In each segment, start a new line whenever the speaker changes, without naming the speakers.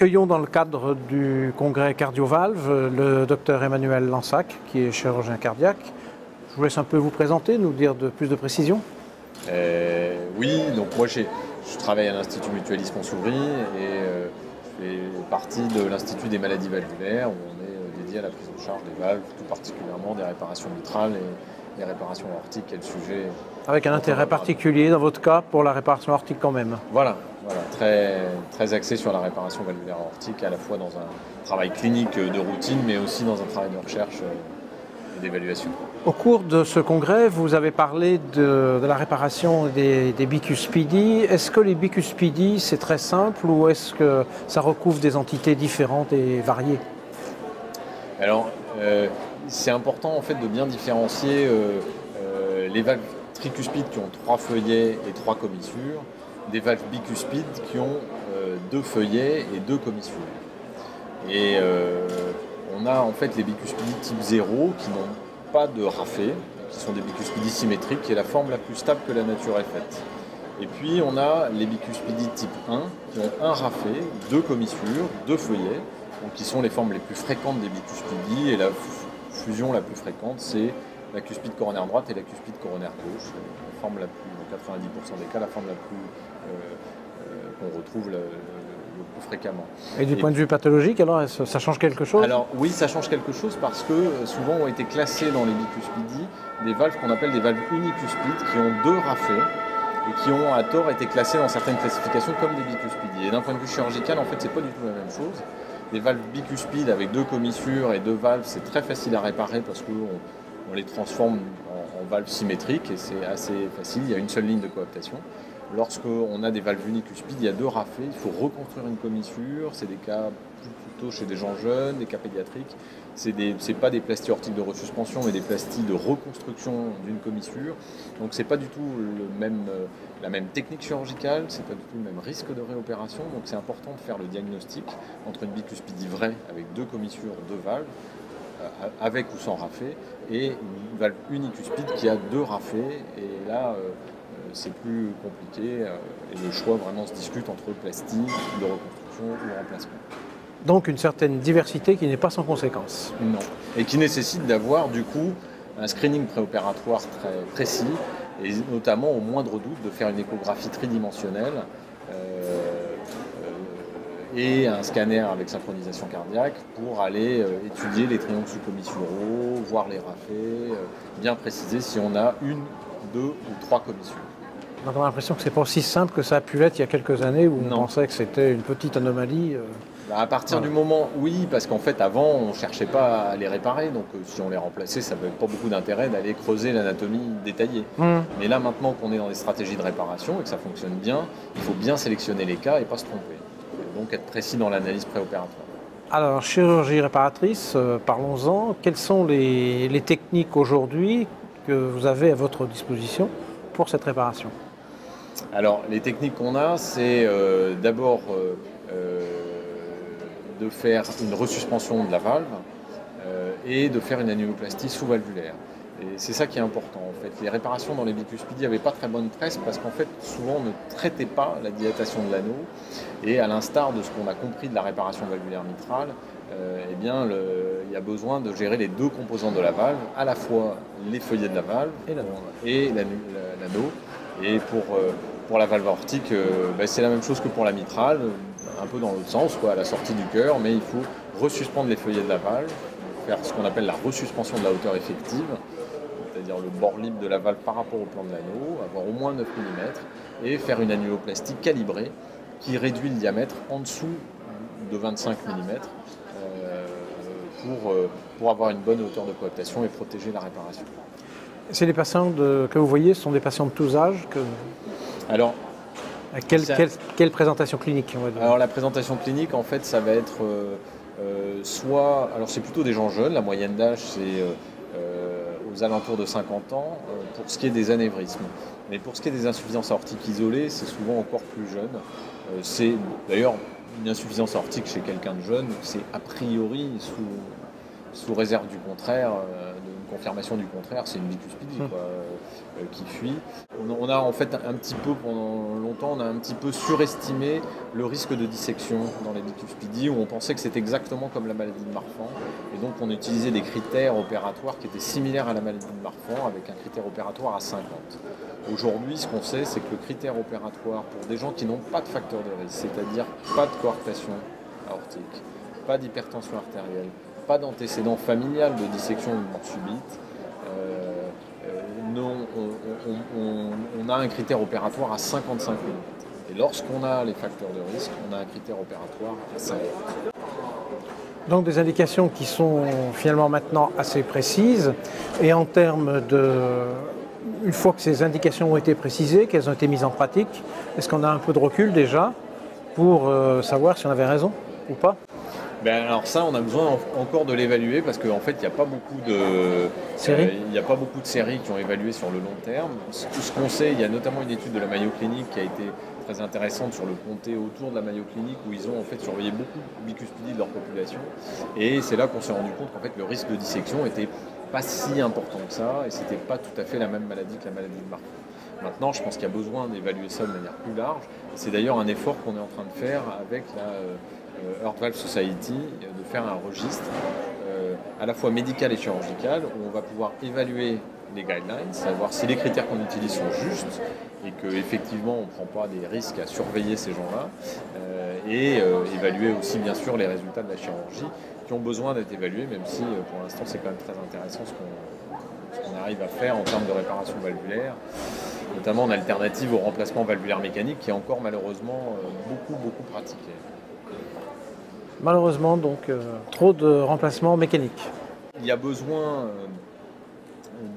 Accueillons dans le cadre du congrès Cardiovalve le docteur Emmanuel Lansac, qui est chirurgien cardiaque. Je vous laisse un peu vous présenter, nous dire plus de précisions.
Oui, donc moi je travaille à l'Institut Mutualisme Montsouris et je fais partie de l'Institut des maladies valvulaires où on est dédié à la prise en charge des valves, tout particulièrement des réparations mitrales et des réparations aortiques, qui est le sujet.
Avec un intérêt particulier dans votre cas pour la réparation aortique quand même.
Voilà, très axé sur la réparation valvulaire aortique, à la fois dans un travail clinique de routine, mais aussi dans un travail de recherche et d'évaluation.
Au cours de ce congrès, vous avez parlé de la réparation des bicuspidies. Est-ce que les bicuspidies, c'est très simple ou est-ce que ça recouvre des entités différentes et variées?
Alors, c'est important en fait de bien différencier les valves tricuspides qui ont 3 feuillets et 3 commissures, des valves bicuspides qui ont 2 feuillets et 2 commissures. Et on a en fait les bicuspidies type 0 qui n'ont pas de rafet, qui sont des bicuspidies symétriques, qui est la forme la plus stable que la nature ait faite. Et puis on a les bicuspidies type 1 qui ont un rafet, 2 commissures, 2 feuillets, donc qui sont les formes les plus fréquentes des bicuspidies, et la fusion la plus fréquente c'est la cuspide coronaire droite et la cuspide coronaire gauche, la forme la plus, dans 90% des cas, la forme la plus qu'on retrouve le plus fréquemment.
Et du point de vue pathologique, alors, ça change quelque chose?
Alors oui, ça change quelque chose parce que souvent ont été classées dans les bicuspidies des valves qu'on appelle des valves unicuspides qui ont 2 rafets et qui ont à tort été classées dans certaines classifications comme des bicuspidies. Et d'un point de vue chirurgical, en fait, c'est pas du tout la même chose. Les valves bicuspides avec 2 commissures et 2 valves, c'est très facile à réparer parce qu'on les transforme en valves symétriques et c'est assez facile, il y a une seule ligne de coaptation. Lorsqu'on a des valves unicuspides, il y a 2 rafets, il faut reconstruire une commissure, c'est des cas plutôt chez des gens jeunes, des cas pédiatriques. C'est pas des plasties aortiques de resuspension, mais des plasties de reconstruction d'une commissure. Donc c'est pas du tout la même technique chirurgicale, c'est pas du tout le même risque de réopération. Donc c'est important de faire le diagnostic entre une bicuspidie vraie avec 2 commissures, 2 valves, avec ou sans rafet, et une valve unicuspide qui a 2 rafets. Et là, c'est plus compliqué et le choix vraiment se discute entre plastie, de reconstruction ou remplacement.
Donc une certaine diversité qui n'est pas sans conséquence.
Non, et qui nécessite d'avoir du coup un screening préopératoire très précis et notamment au moindre doute de faire une échographie tridimensionnelle et un scanner avec synchronisation cardiaque pour aller étudier les triangles sous-commissuraux, voir les rafets, bien préciser si on a 1, 2 ou 3 commissures.
Donc on a l'impression que c'est pas aussi simple que ça a pu l'être il y a quelques années où on pensait que c'était une petite anomalie.
À partir du moment, oui, parce qu'en fait avant on ne cherchait pas à les réparer, donc si on les remplaçait, ça n'avait pas beaucoup d'intérêt d'aller creuser l'anatomie détaillée. Mais là maintenant qu'on est dans des stratégies de réparation et que ça fonctionne bien, il faut bien sélectionner les cas et pas se tromper. Et donc être précis dans l'analyse préopératoire.
Alors chirurgie réparatrice, parlons-en. Quelles sont les techniques aujourd'hui que vous avez à votre disposition pour cette réparation?
Alors les techniques qu'on a, c'est d'abord de faire une resuspension de la valve et de faire une annuloplastie sous-valvulaire. Et c'est ça qui est important en fait. Les réparations dans les bicuspidies n'avaient pas très bonne presse parce qu'en fait souvent on ne traitait pas la dilatation de l'anneau et à l'instar de ce qu'on a compris de la réparation valvulaire mitrale, eh bien il y a besoin de gérer les 2 composantes de la valve, à la fois les feuillets de la valve et l'anneau. Et pour la valve aortique, c'est la même chose que pour la mitrale, un peu dans l'autre sens, à la sortie du cœur, mais il faut resuspendre les feuillets de la valve, faire ce qu'on appelle la resuspension de la hauteur effective, c'est-à-dire le bord libre de la valve par rapport au plan de l'anneau, avoir au moins 9 mm, et faire une annuloplastie calibrée qui réduit le diamètre en dessous de 25 mm pour avoir une bonne hauteur de coaptation et protéger la réparation.
C'est les patients que vous voyez, ce sont des patients de tous âges
Alors,
quelle présentation clinique on va dire?
Alors la présentation clinique, en fait, ça va être alors c'est plutôt des gens jeunes, la moyenne d'âge c'est aux alentours de 50 ans pour ce qui est des anévrismes. Mais pour ce qui est des insuffisances aortiques isolées, c'est souvent encore plus jeune. C'est d'ailleurs une insuffisance aortique chez quelqu'un de jeune, c'est a priori sous réserve du contraire, d'une confirmation du contraire, c'est une bicuspidie qui fuit. On a en fait un petit peu, pendant longtemps, on a un petit peu surestimé le risque de dissection dans les bicuspidies, où on pensait que c'était exactement comme la maladie de Marfan. Et donc on utilisait des critères opératoires qui étaient similaires à la maladie de Marfan, avec un critère opératoire à 50. Aujourd'hui, ce qu'on sait, c'est que le critère opératoire pour des gens qui n'ont pas de facteur de risque, c'est-à-dire pas de coarctation aortique, pas d'hypertension artérielle, pas d'antécédent familial de dissection ou de mort subite, on a un critère opératoire à 55 mm. Et lorsqu'on a les facteurs de risque, on a un critère opératoire à 50.
Donc des indications qui sont finalement maintenant assez précises. Et en termes de... Une fois que ces indications ont été précisées, qu'elles ont été mises en pratique, est-ce qu'on a un peu de recul déjà pour savoir si on avait raison ou pas?
Alors ça, on a besoin encore de l'évaluer parce qu'en fait, il n'y a pas beaucoup de séries qui ont évalué sur le long terme. Ce qu'on sait, il y a notamment une étude de la Mayo Clinic qui a été très intéressante sur le comté autour de la Mayo Clinic où ils ont en fait surveillé beaucoup de bicuspidies de leur population. Et c'est là qu'on s'est rendu compte qu'en fait, le risque de dissection était pas si important que ça et c'était pas tout à fait la même maladie que la maladie de Marfan. Maintenant, je pense qu'il y a besoin d'évaluer ça de manière plus large. C'est d'ailleurs un effort qu'on est en train de faire avec la Heart Valve Society, de faire un registre à la fois médical et chirurgical où on va pouvoir évaluer les guidelines, savoir si les critères qu'on utilise sont justes et qu'effectivement on ne prend pas des risques à surveiller ces gens-là et évaluer aussi bien sûr les résultats de la chirurgie qui ont besoin d'être évalués, même si pour l'instant c'est quand même très intéressant ce qu'on arrive à faire en termes de réparation valvulaire, notamment en alternative au remplacement valvulaire mécanique qui est encore malheureusement beaucoup pratiqué.
Malheureusement, donc, trop de remplacements mécaniques.
Il y a besoin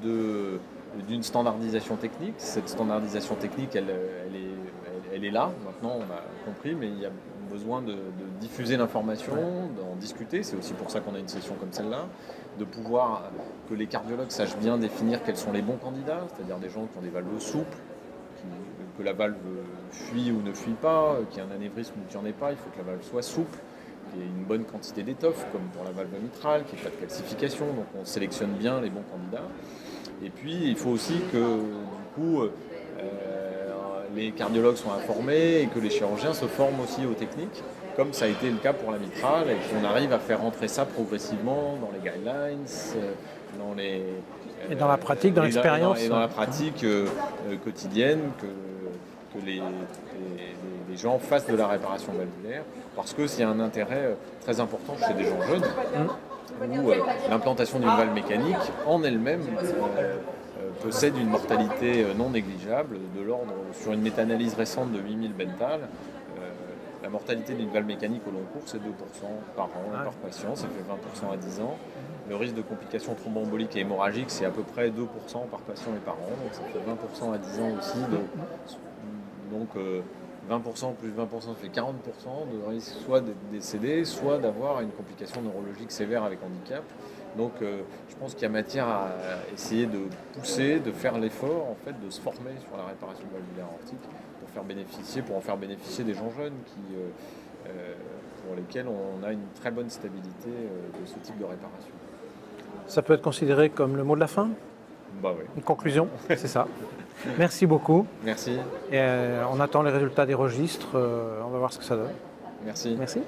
d'une standardisation technique. Cette standardisation technique, elle est là, maintenant, on a compris, mais il y a besoin de diffuser l'information, d'en discuter. C'est aussi pour ça qu'on a une session comme celle-là, de pouvoir que les cardiologues sachent bien définir quels sont les bons candidats, c'est-à-dire des gens qui ont des valves souples, que la valve fuit ou ne fuit pas, qu'il y ait un anévrisme ou qu'il n'y en ait pas, il faut que la valve soit souple, qu'il y ait une bonne quantité d'étoffe, comme pour la valve mitrale, qu'il n'y ait pas de calcification, donc on sélectionne bien les bons candidats. Et puis il faut aussi que du coup les cardiologues soient informés et que les chirurgiens se forment aussi aux techniques, comme ça a été le cas pour la mitrale, et qu'on arrive à faire rentrer ça progressivement dans les guidelines,
et dans la pratique, dans l'expérience.
Et dans la pratique quotidienne, que les gens fassent de la réparation valvulaire, parce que c'est un intérêt très important chez des gens jeunes, où l'implantation d'une valve mécanique en elle-même possède une mortalité non négligeable, de l'ordre, sur une méta-analyse récente de 8000 Bental, la mortalité d'une valve mécanique au long cours, c'est 2% par an par patient, ça fait 20% à 10 ans. Le risque de complications thromboemboliques et hémorragiques, c'est à peu près 2% par patient et par an, donc ça fait 20% à 10 ans aussi. Donc 20% plus 20%, ça fait 40% de risque soit d'être décédé, soit d'avoir une complication neurologique sévère avec handicap. Donc je pense qu'il y a matière à essayer de pousser, de faire l'effort en fait, de se former sur la réparation valvulaire aortique pour en faire bénéficier des gens jeunes pour lesquels on a une très bonne stabilité de ce type de réparation.
Ça peut être considéré comme le mot de la fin?
Bah oui.
Une conclusion, c'est ça. Merci beaucoup.
Merci.
Et on attend les résultats des registres, on va voir ce que ça donne.
Merci.
Merci.